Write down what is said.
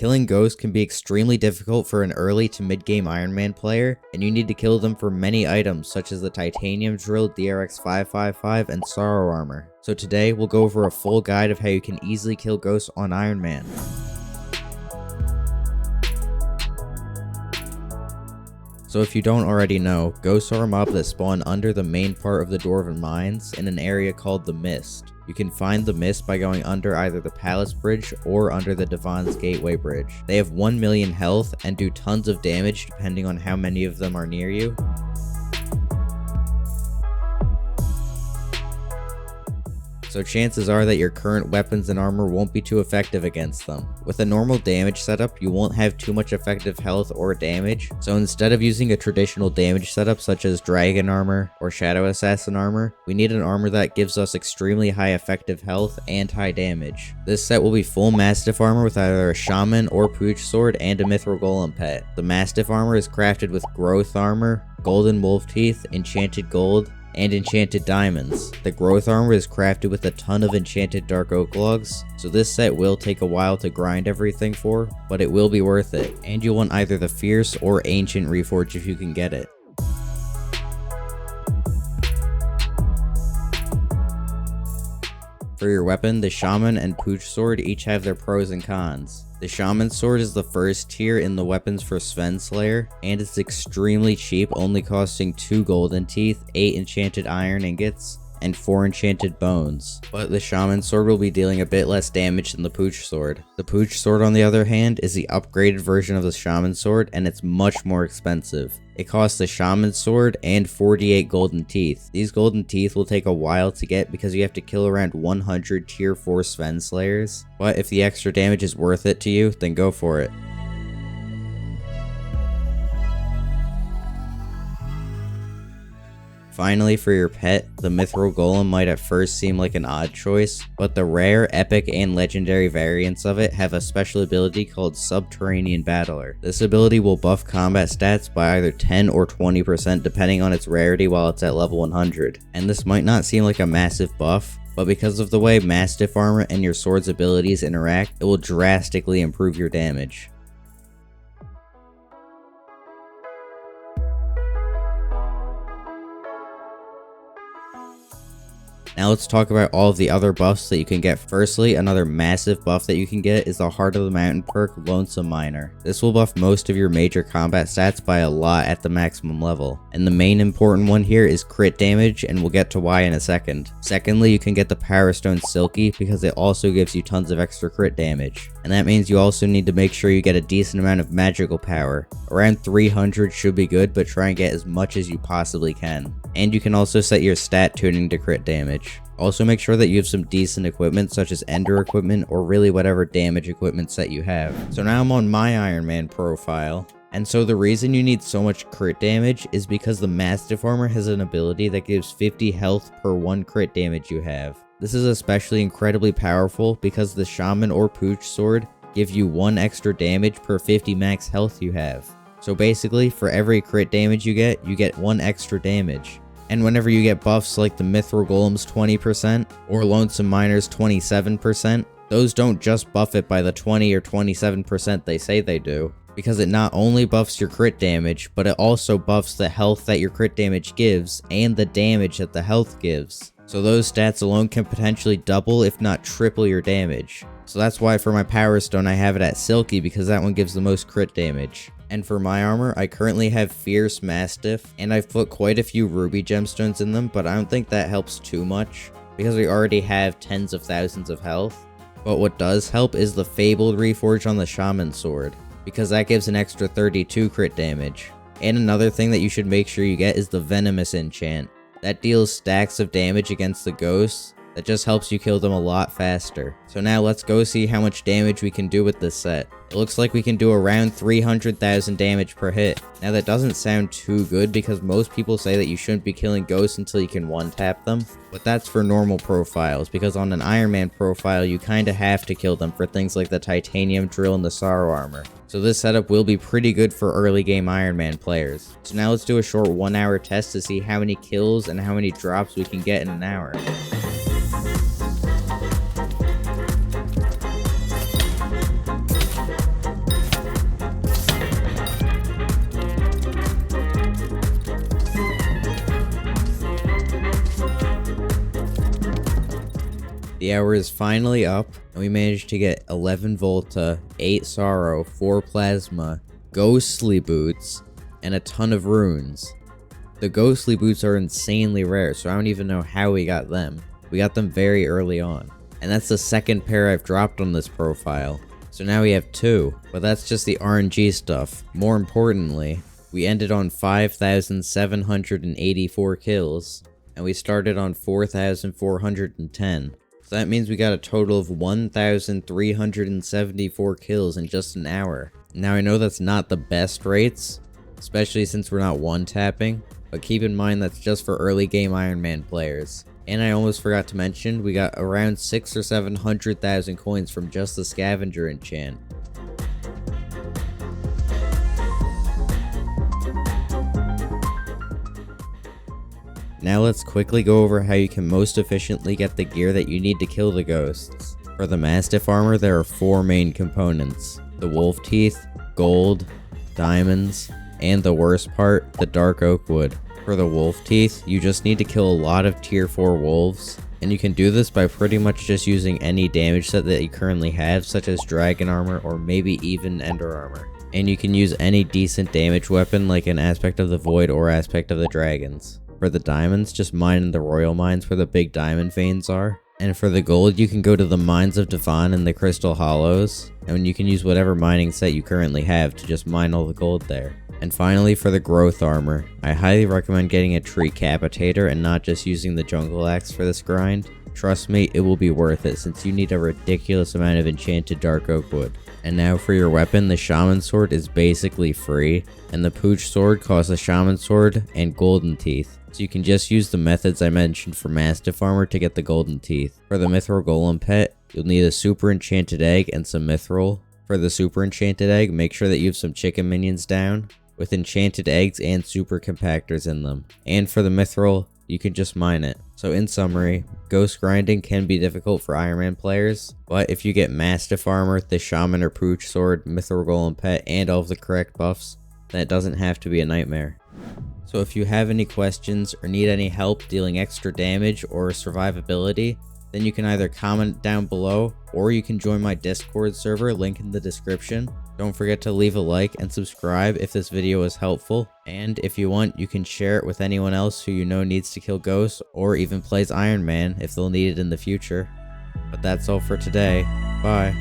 Killing ghosts can be extremely difficult for an early to mid-game Ironman player, and you need to kill them for many items such as the Titanium Drill, DRX 555, and Sorrow Armor. So today, we'll go over a full guide of how you can easily kill ghosts on Ironman. So if you don't already know, ghosts are a mob that spawn under the main part of the Dwarven Mines in an area called the Mist. You can find the Mist by going under either the Palace Bridge or under the Divan's Gateway Bridge. They have 1 million health and do tons of damage depending on how many of them are near you. So chances are that your current weapons and armor won't be too effective against them. With a normal damage setup, you won't have too much effective health or damage, so instead of using a traditional damage setup such as Dragon Armor or Shadow Assassin Armor, we need an armor that gives us extremely high effective health and high damage. This set will be full Mastiff Armor with either a Shaman or Pooch Sword and a Mithril Golem pet. The Mastiff Armor is crafted with Growth Armor, Golden Wolf Teeth, Enchanted Gold, and enchanted diamonds. The growth armor is crafted with a ton of enchanted dark oak logs, so this set will take a while to grind everything for, but it will be worth it, and you'll want either the fierce or ancient reforge if you can get it. For your weapon, the Shaman and Pooch Sword each have their pros and cons. The Shaman Sword is the first tier in the weapons for Sven Slayer, and it's extremely cheap, only costing 2 golden teeth, 8 enchanted iron ingots, and 4 enchanted bones. But the Shaman Sword will be dealing a bit less damage than the Pooch Sword. The Pooch Sword, on the other hand, is the upgraded version of the Shaman Sword, and it's much more expensive. It costs the Shaman Sword and 48 golden teeth. These golden teeth will take a while to get because you have to kill around 100 tier 4 Sven Slayers, but if the extra damage is worth it to you, then go for it. Finally, for your pet, the Mithril Golem might at first seem like an odd choice, but the rare, epic, and legendary variants of it have a special ability called Subterranean Battler. This ability will buff combat stats by either 10 or 20% depending on its rarity while it's at level 100. And this might not seem like a massive buff, but because of the way Mastiff Armor and your sword's abilities interact, it will drastically improve your damage. Now let's talk about all of the other buffs that you can get. Firstly, another massive buff that you can get is the Heart of the Mountain perk, Lonesome Miner. This will buff most of your major combat stats by a lot at the maximum level. And the main important one here is crit damage, and we'll get to why in a second. Secondly, you can get the Power Stone Silky because it also gives you tons of extra crit damage. And that means you also need to make sure you get a decent amount of magical power. Around 300 should be good, but try and get as much as you possibly can. And you can also set your stat tuning to crit damage. Also make sure that you have some decent equipment such as Ender equipment or really whatever damage equipment set you have. So now I'm on my Ironman profile. And so the reason you need so much crit damage is because the Mastiff Armor has an ability that gives 50 health per 1 crit damage you have. This is especially incredibly powerful because the Shaman or Pooch Sword give you 1 extra damage per 50 max health you have. So basically, for every crit damage you get 1 extra damage. And whenever you get buffs like the Mithril Golem's 20% or Lonesome Miner's 27%, those don't just buff it by the 20 or 27% they say they do, because it not only buffs your crit damage, but it also buffs the health that your crit damage gives and the damage that the health gives. So those stats alone can potentially double if not triple your damage. So that's why for my Power Stone I have it at Silky, because that one gives the most crit damage. And for my armor, I currently have Fierce Mastiff, and I've put quite a few ruby gemstones in them, but I don't think that helps too much, because we already have tens of thousands of health. But what does help is the Fabled Reforge on the Shaman Sword, because that gives an extra 32 crit damage. And another thing that you should make sure you get is the Venomous enchant. That deals stacks of damage against the ghosts, that just helps you kill them a lot faster. So now let's go see how much damage we can do with this set. It looks like we can do around 300,000 damage per hit. Now that doesn't sound too good because most people say that you shouldn't be killing ghosts until you can one-tap them. But that's for normal profiles, because on an Ironman profile you kinda have to kill them for things like the Titanium Drill and the Sorrow Armor. So this setup will be pretty good for early game Ironman players. So now let's do a short 1-hour test to see how many kills and how many drops we can get in an hour. The hour is finally up, and we managed to get 11 Volta, 8 Sorrow, 4 Plasma, Ghostly Boots, and a ton of runes. The Ghostly Boots are insanely rare, so I don't even know how we got them. We got them very early on. And that's the second pair I've dropped on this profile. So now we have 2, but that's just the RNG stuff. More importantly, we ended on 5,784 kills, and we started on 4,410. So that means we got a total of 1,374 kills in just an hour. Now I know that's not the best rates, especially since we're not one-tapping, but keep in mind that's just for early game Ironman players. And I almost forgot to mention, we got around 600,000 or 700,000 coins from just the scavenger enchant. Now let's quickly go over how you can most efficiently get the gear that you need to kill the ghosts. For the Mastiff armor, there are 4 main components: the wolf teeth, gold, diamonds, and the worst part, the dark oak wood. For the wolf teeth, you just need to kill a lot of tier 4 wolves, and you can do this by pretty much just using any damage set that you currently have, such as dragon armor or maybe even ender armor. And you can use any decent damage weapon like an aspect of the void or aspect of the dragons. For the diamonds, just mine in the royal mines where the big diamond veins are. And for the gold, you can go to the mines of Devon and the crystal hollows, and you can use whatever mining set you currently have to just mine all the gold there. And finally, for the growth armor, I highly recommend getting a tree capitator and not just using the jungle axe for this grind. Trust me, it will be worth it since you need a ridiculous amount of enchanted dark oak wood. And now for your weapon, the shaman sword is basically free, and the pooch sword costs a shaman sword and golden teeth. So you can just use the methods I mentioned for Mastiff armor to get the golden teeth. For the mithril golem pet, you'll need a super enchanted egg and some mithril. For the super enchanted egg, make sure that you have some chicken minions down with enchanted eggs and super compactors in them. And for the mithril, you can just mine it. So in summary, ghost grinding can be difficult for Ironman players, but if you get Mastiff armor, the shaman or pooch sword, mithril golem pet, and all of the correct buffs, then it doesn't have to be a nightmare. So if you have any questions or need any help dealing extra damage or survivability, then you can either comment down below or you can join my Discord server, link in the description. Don't forget to leave a like and subscribe if this video was helpful. And if you want, you can share it with anyone else who you know needs to kill ghosts or even plays Ironman if they'll need it in the future. But that's all for today. Bye.